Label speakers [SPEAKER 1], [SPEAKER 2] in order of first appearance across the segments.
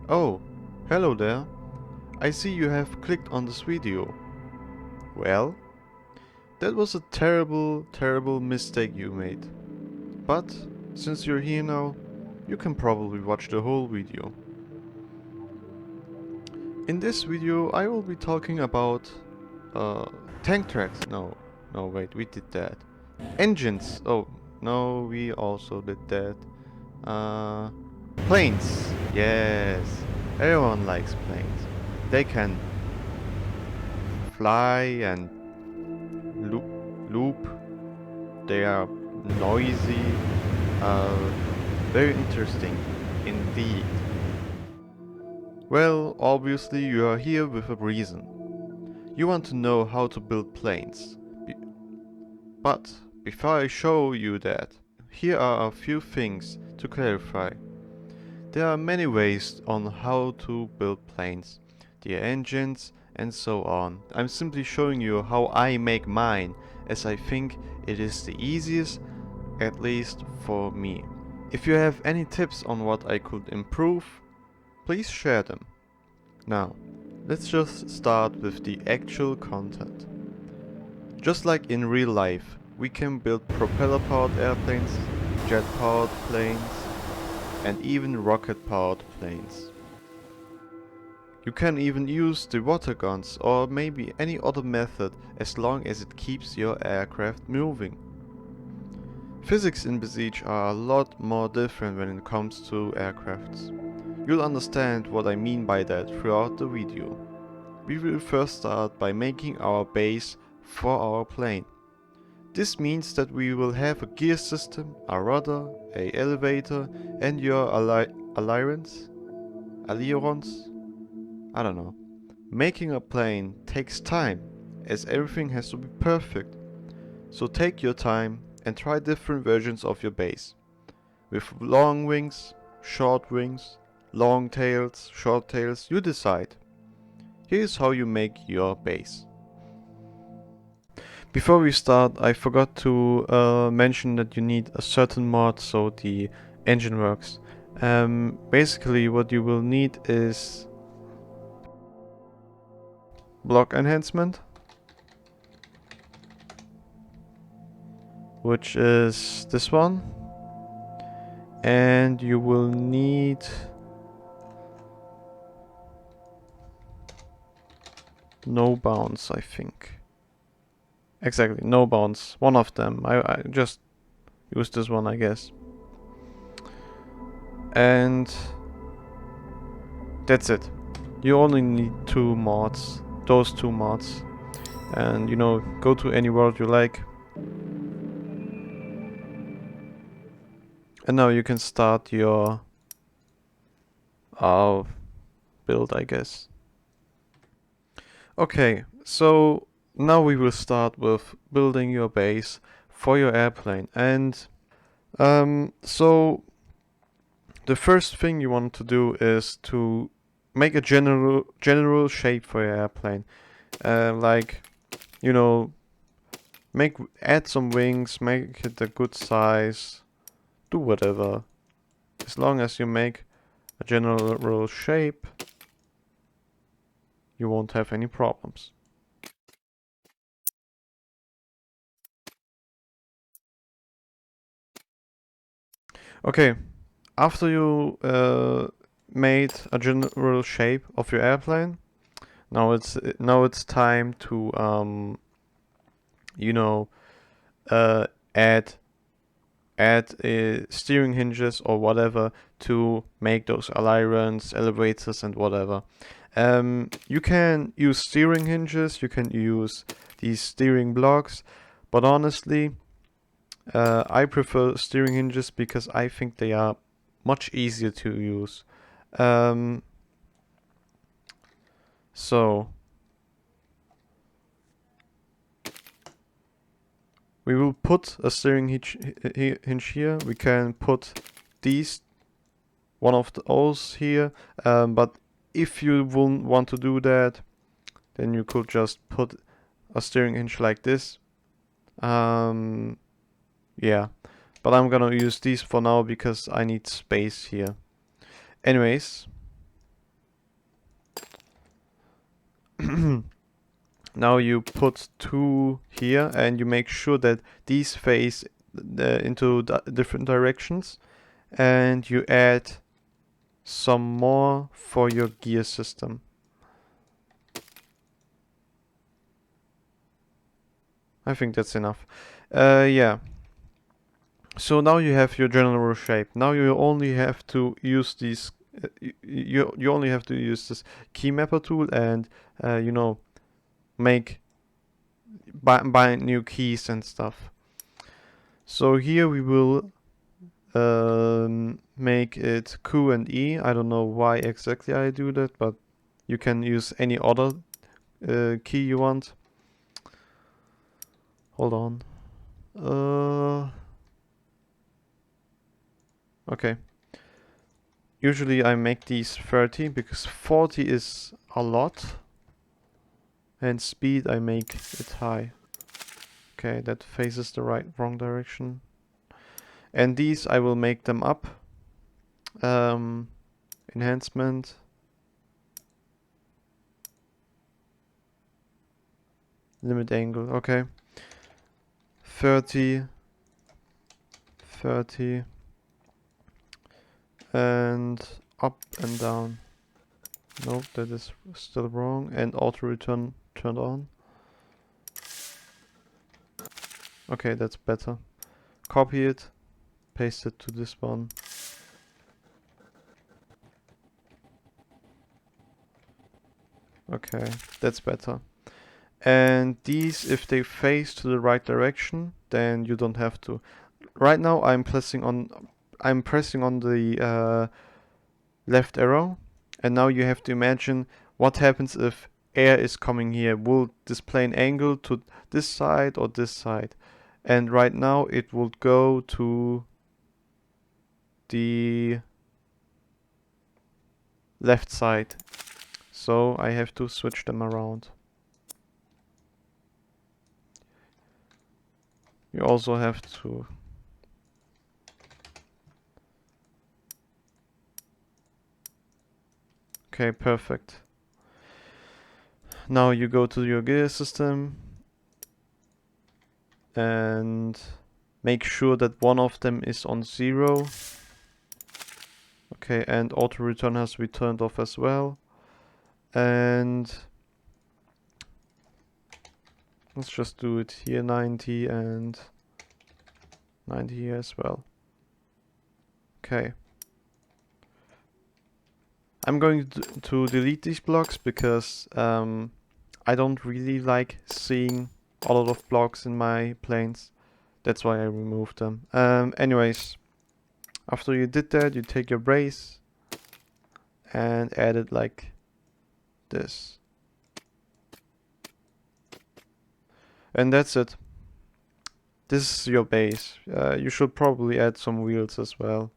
[SPEAKER 1] Oh, hello there. I see you have clicked on this video. Well, that was a terrible mistake you made. But, since you're here now, you can probably watch the whole video. In this video I will be talking about tank tracks. No, wait, we did that. Engines. Oh, no, we also did that. Planes. Yes, everyone likes planes. They can fly and loop. They are noisy. Very interesting indeed. Well, obviously you are here with a reason. You want to know how to build planes. But before I show you that, here are a few things to clarify. There are many ways on how to build planes, their engines and so on. I'm simply showing you how I make mine, as I think it is the easiest, at least for me. If you have any tips on what I could improve, please share them. Now, let's just start with the actual content. Just like in real life, we can build propeller-powered airplanes, jet-powered planes, and even rocket-powered planes. You can even use the water guns or maybe any other method as long as it keeps your aircraft moving. Physics in Besiege are a lot more different when it comes to aircrafts. You'll understand what I mean by that throughout the video. We will first start by making our base for our plane. This means that we will have a gear system, a rudder, a elevator and your ailerons? I don't know. Making a plane takes time, as everything has to be perfect. So take your time and try different versions of your base. With long wings, short wings, long tails, short tails, you decide. Here's how you make your base. Before we start, I forgot to mention that you need a certain mod so the engine works. Basically what you will need is block enhancement, which is this one, and you will need no bounds, I think. Exactly, no bounds. One of them. I just use this one, I guess. And that's it. You only need two mods. Those two mods. And you know, go to any world you like. And now you can start your build, I guess. Okay, so now we will start with building your base for your airplane. And so the first thing you want to do is to make a general shape for your airplane. Like, you know, add some wings, make it a good size, do whatever. As long as you make a general shape, you won't have any problems. Okay, after you made a general shape of your airplane, now it's time to you know, add steering hinges or whatever to make those ailerons, elevators and whatever. You can use steering hinges, you can use these steering blocks, but honestly I prefer steering hinges because I think they are much easier to use. So we will put a steering hinge here. We can put these one of those here, but if you wouldn't want to do that, then you could just put a steering hinge like this. Yeah, but I'm gonna use these for now because I need space here. Anyways, now you put two here and you make sure that these face into different directions, and you add some more for your gear system. I think that's enough. Yeah. So now you have your general shape. Now you only have to use these. You only have to use this key mapper tool and you know, make bind new keys and stuff. So here we will make it Q and E. I don't know why exactly I do that, but you can use any other key you want. Hold on. Okay. Usually I make these 30 because 40 is a lot. And speed I make it high. Okay, that faces the wrong direction. And these I will make them up. Enhancement. Limit angle, okay. 30. 30. And up and down. Nope, that is still wrong. And auto return turned on. Okay, that's better. Copy it. Paste it to this one. Okay, that's better. And these, if they face to the right direction, then you don't have to. Right now I'm pressing on the left arrow, and now you have to imagine what happens if air is coming here. Will this plane angle to this side or this side? And right now it will go to the left side. So I have to switch them around. You also have to okay, perfect. Now you go to your gear system and make sure that one of them is on 0. Okay, and auto return has to be turned off as well. And let's just do it here, 90 and 90 here as well. Okay. I'm going to delete these blocks because I don't really like seeing a lot of blocks in my planes. That's why I removed them. Anyways, after you did that, you take your brace and add it like this. And that's it. This is your base. You should probably add some wheels as well.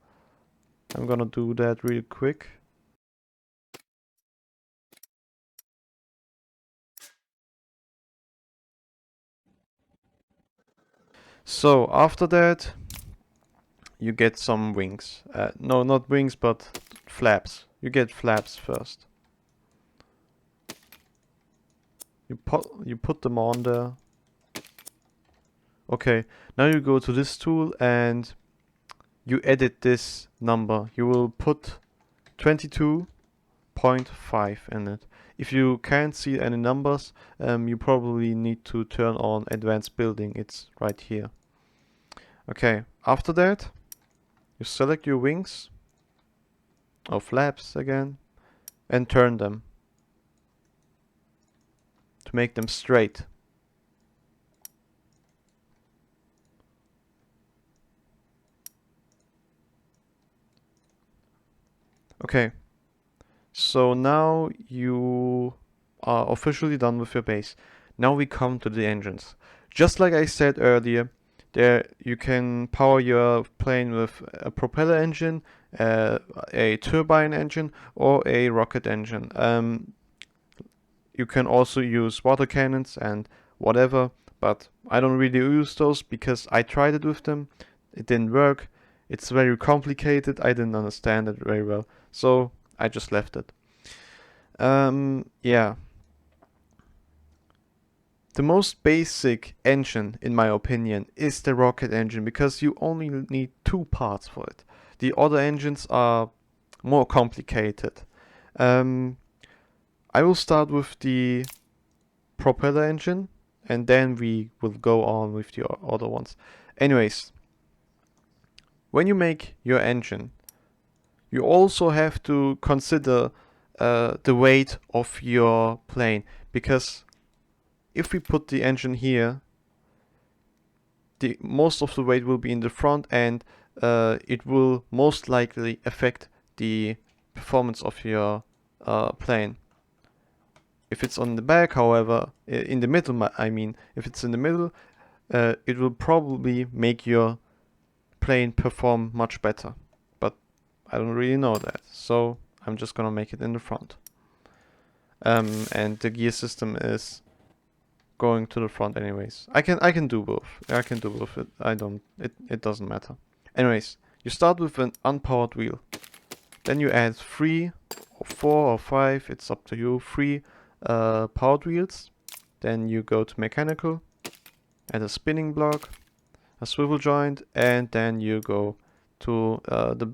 [SPEAKER 1] I'm gonna do that real quick. So after that, you get some wings. No, not wings, but flaps. You get flaps first. You put them on there. Okay, now you go to this tool and you edit this number. You will put 22.5 in it. If you can't see any numbers, you probably need to turn on advanced building. It's right here. Okay, after that, you select your wings or flaps again and turn them to make them straight. Okay, so now you are officially done with your base. Now we come to the engines. Just like I said earlier, there you can power your plane with a propeller engine, a turbine engine, or a rocket engine. You can also use water cannons and whatever, but I don't really use those because I tried it with them. It didn't work. It's very complicated. I didn't understand it very well, so I just left it. Yeah. The most basic engine, in my opinion, is the rocket engine because you only need 2 parts for it. The other engines are more complicated. I will start with the propeller engine and then we will go on with the other ones. Anyways, when you make your engine, you also have to consider the weight of your plane, because if we put the engine here, most of the weight will be in the front, and it will most likely affect the performance of your plane. If it's on the back, however, in the middle, I mean, if it's in the middle, it will probably make your plane perform much better. But I don't really know that, so I'm just gonna make it in the front. And the gear system is going to the front anyways. I can do both. I can do both. It doesn't matter. Anyways, you start with an unpowered wheel. Then you add 3 or 4 or 5, it's up to you, 3 powered wheels. Then you go to mechanical, add a spinning block, a swivel joint, and then you go to the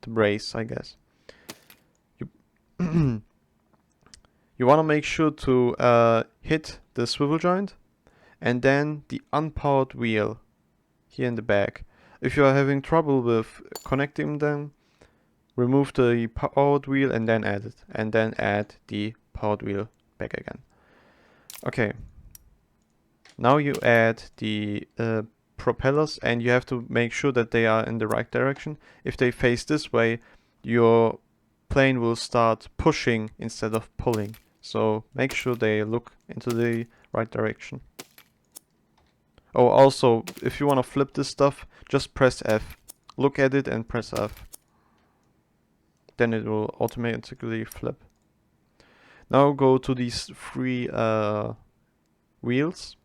[SPEAKER 1] brace, I guess. You you want to make sure to hit the swivel joint and then the unpowered wheel here in the back. If you are having trouble with connecting them, remove the powered wheel and then add it, and then add the powered wheel back again. Okay, now you add the propellers, and you have to make sure that they are in the right direction. If they face this way, your plane will start pushing instead of pulling. So make sure they look into the right direction. Oh, also, if you want to flip this stuff, just press F. Look at it and press F. Then it will automatically flip. Now go to these 3 wheels.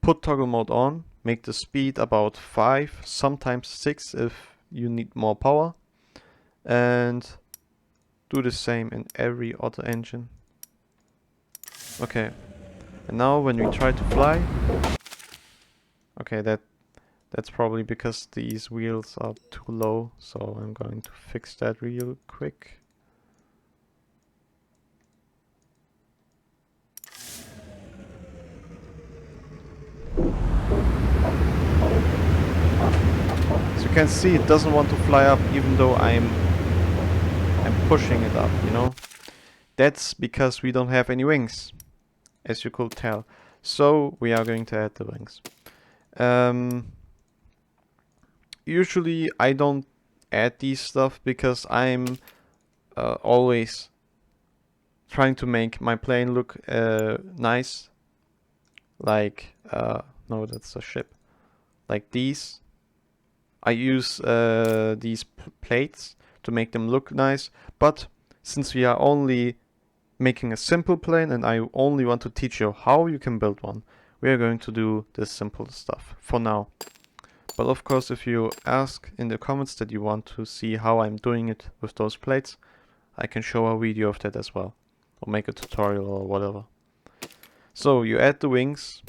[SPEAKER 1] Put toggle mode on. Make the speed about 5, sometimes 6 if you need more power. And do the same in every other engine. Okay. And now when we try to fly, okay, that's probably because these wheels are too low, so I'm going to fix that real quick. As you can see, it doesn't want to fly up even though I'm pushing it up, you know. That's because we don't have any wings, as you could tell. So we are going to add the wings. Usually I don't add these stuff because I'm always trying to make my plane look nice. Like, no, that's a ship. Like these. I use these plates to make them look nice, but since we are only making a simple plane and I only want to teach you how you can build one, we are going to do this simple stuff for now. But of course, if you ask in the comments that you want to see how I'm doing it with those plates, I can show a video of that as well, or make a tutorial or whatever. So you add the wings.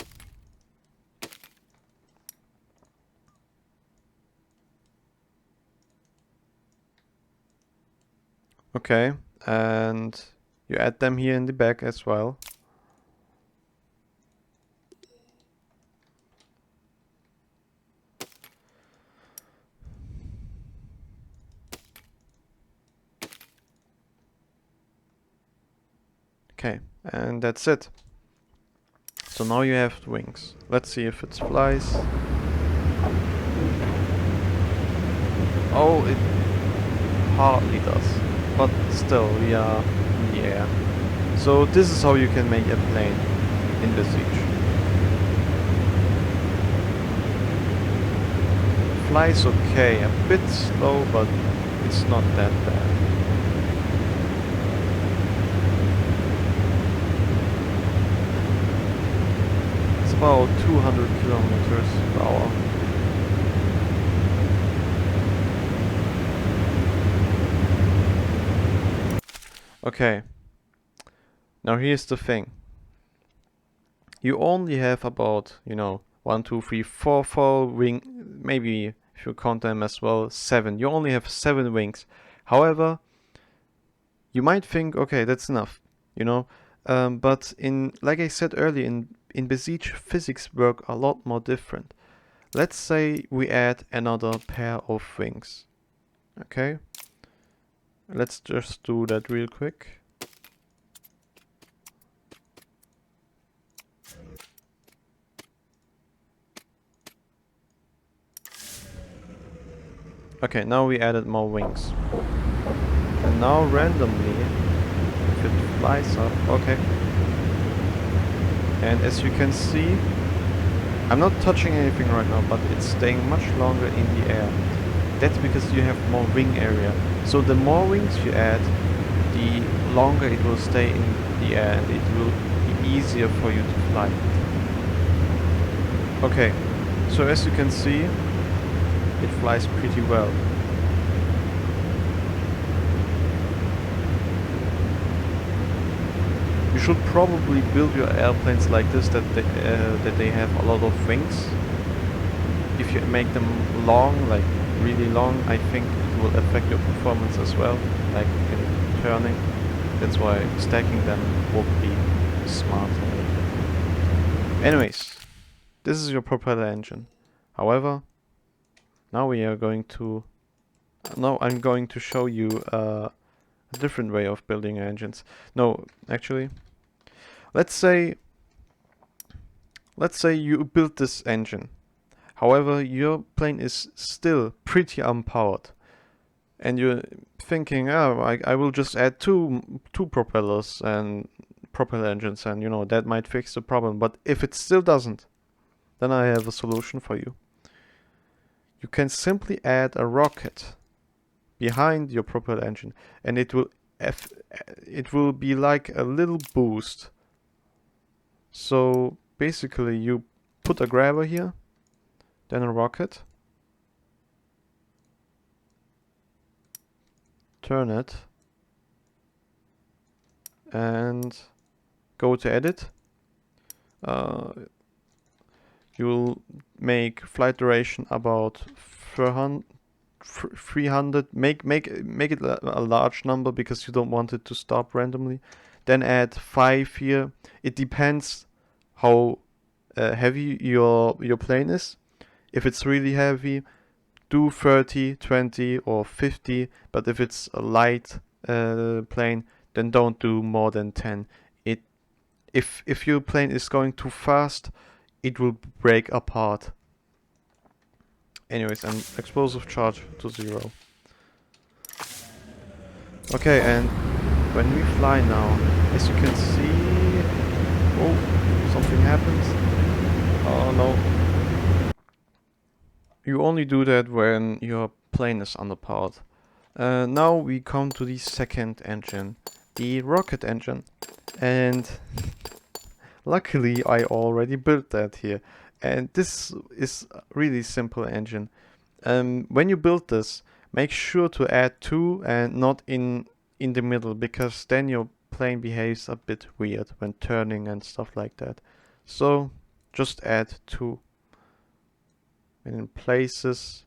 [SPEAKER 1] Okay, and you add them here in the back as well. Okay, and that's it. So now you have the wings. Let's see if it flies. Oh, it hardly does. but still we are in the air. So this is how you can make a plane in Besiege. Flies okay, a bit slow, but it's not that bad. It's about 200 kilometers per hour. Okay, now here's the thing. You only have about, 1, 2, 3, 4 wing, maybe if you count them as well, 7. You only have 7 wings. However, you might think, okay, that's enough, but like I said earlier, in Besiege, physics work a lot more different. Let's say we add another pair of wings. Okay, let's just do that real quick. Okay, now we added more wings. And now randomly, if it flies up, okay. And as you can see, I'm not touching anything right now, but it's staying much longer in the air. That's because you have more wing area. So the more wings you add, the longer it will stay in the air and it will be easier for you to fly. Okay, so as you can see, it flies pretty well. You should probably build your airplanes like this, that they have a lot of wings. If you make them long, like really long, I think it will affect your performance as well, like in turning. That's why stacking them would be smart. Anyways, this is your propeller engine. However, now we are going to... Now I'm going to show you a different way of building engines. No, actually, let's say you build this engine. However, your plane is still pretty unpowered, and you're thinking, oh, I will just add two propellers and propeller engines, and that might fix the problem. But if it still doesn't, then I have a solution for you. You can simply add a rocket behind your propeller engine, and it will be like a little boost. So basically you put a grabber here, then a rocket, turn it, and go to edit. You'll make flight duration about 300. Make it a large number because you don't want it to stop randomly. Then add 5 here. It depends how heavy your plane is. If it's really heavy, do 30, 20 or 50, but if it's a light plane, then don't do more than 10. If your plane is going too fast, it will break apart. Anyways, and explosive charge to 0. Okay, and when we fly now, as you can see... Oh, something happened. Oh no. You only do that when your plane is underpowered. Now we come to the second engine, the rocket engine. And luckily I already built that here. And this is a really simple engine. When you build this, make sure to add 2 and not in the middle, because then your plane behaves a bit weird when turning and stuff like that. So just add 2. And in places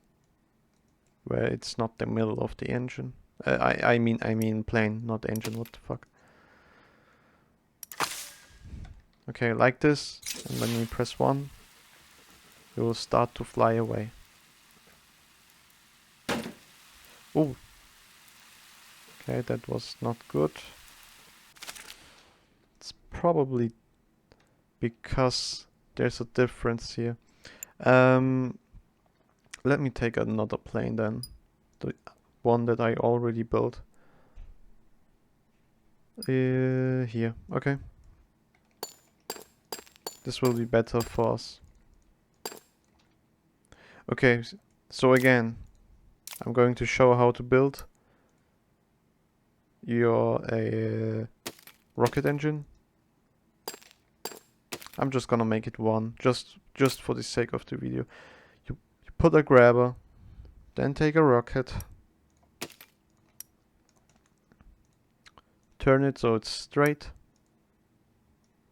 [SPEAKER 1] where it's not the middle of the engine. I mean plane, not engine, what the fuck. Okay, like this, and when you press 1, you will start to fly away. Oh. Okay, that was not good. It's probably because there's a difference here. Let me take another plane then. The one that I already built. Here, okay. This will be better for us. Okay, so again, I'm going to show how to build your rocket engine. I'm just gonna make it one, just for the sake of the video. You put a grabber, then take a rocket, turn it so it's straight,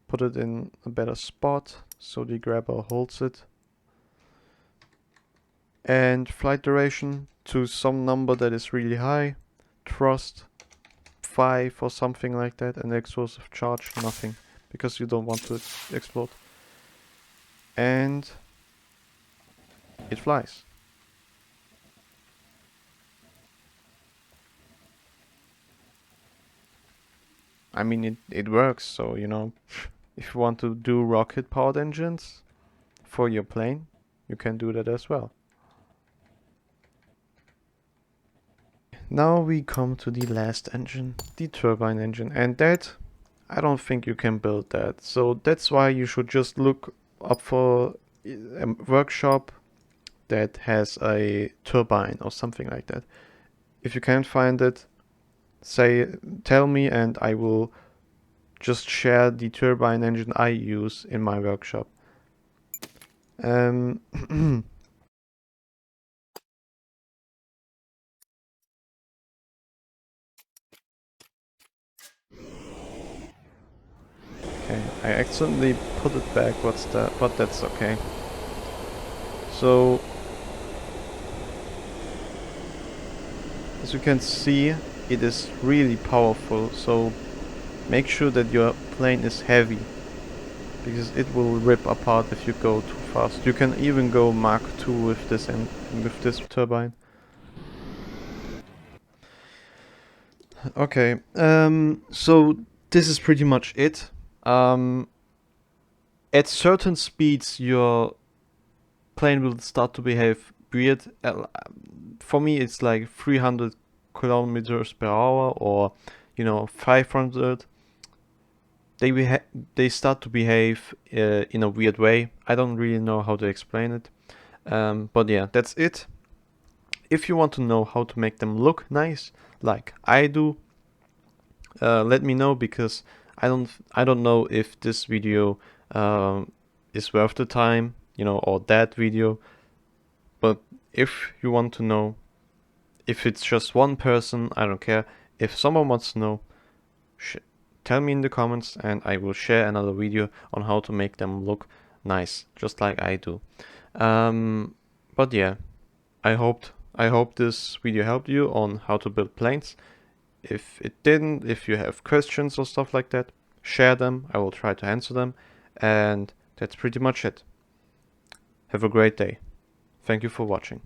[SPEAKER 1] put it in a better spot so the grabber holds it, and flight duration to some number that is really high, thrust 5 or something like that, and explosive charge nothing, because you don't want to explode. And it flies. I mean, it works, so, you know, if you want to do rocket-powered engines for your plane, you can do that as well. Now we come to the last engine, the turbine engine, and that, I don't think you can build that. So that's why you should just look up for a workshop that has a turbine or something like that. If you can't find it, tell me and I will just share the turbine engine I use in my workshop. Okay, I accidentally put it back, but that's okay. So, as you can see, it is really powerful, so make sure that your plane is heavy, because it will rip apart if you go too fast. You can even go Mach 2 with this turbine. Okay, so this is pretty much it. At certain speeds, your plane will start to behave weird. For me, it's like 300 kilometers per hour, or 500. They start to behave in a weird way. I don't really know how to explain it. But yeah, that's it. If you want to know how to make them look nice, like I do, let me know, because I don't know if this video is worth the time, or that video. But if you want to know, if it's just one person, I don't care. If someone wants to know, tell me in the comments and I will share another video on how to make them look nice, just like I do. But yeah, I hope this video helped you on how to build planes. If it didn't, if you have questions or stuff like that, share them. I will try to answer them. And that's pretty much it. Have a great day. Thank you for watching.